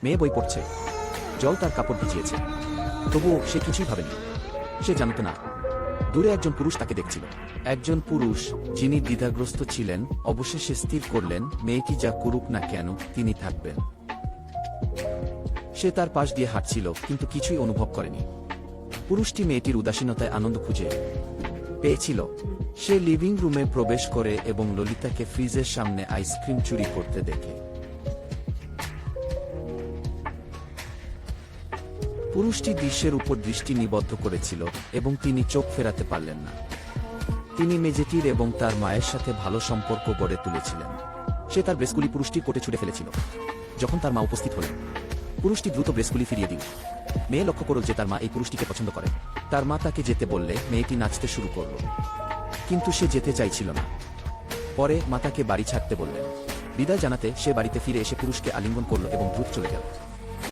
মেয়ে বই পড়ছে, জল তার কাপড় ভিজিয়েছে, তবুও সে কিছুই ভাবেনি। সে জানত না দূরে একজন পুরুষ তাকে দেখছিল। একজন পুরুষ যিনি দ্বিধাগ্রস্ত ছিলেন, অবশেষে স্থির করলেন মেয়েটি যা করুক না কেন তিনি থাকবেন। সে তার পাশ দিয়ে হাঁটছিল কিন্তু কিছুই অনুভব করেনি। পুরুষটি মেয়েটির উদাসীনতায় আনন্দ খুঁজে পেয়েছিল। সে লিভিং রুমে প্রবেশ করে এবং ললিতাকে ফ্রিজের সামনে আইসক্রিম চুরি করতে দেখে। পুরুষটি দৃশ্যের উপর দৃষ্টি নিবদ্ধ করেছিল এবং তিনি চোখ ফেরাতে পারলেন না। তিনি মেজেটির এবং তার মায়ের সাথে ভালো সম্পর্ক গড়ে তুলেছিলেন। সে তার ব্রেসগুলি পুরুষটির কোটে ছুঁড়ে ফেলেছিল। যখন তার মা উপস্থিত হলেন, পুরুষটি দ্রুত ব্রেসগুলি ফিরিয়ে দিল। মেয়ে লক্ষ্য করল যে তার মা এই পুরুষটিকে পছন্দ করে। তার মা তাকে যেতে বললে মেয়েটি নাচতে শুরু করল, কিন্তু সে যেতে চাইছিল না। পরে মা তাকে বাড়ি ছাড়তে বললেন। বিদায় জানাতে সে বাড়িতে ফিরে এসে পুরুষকে আলিঙ্গন করল এবং দ্রুত চলে গেল।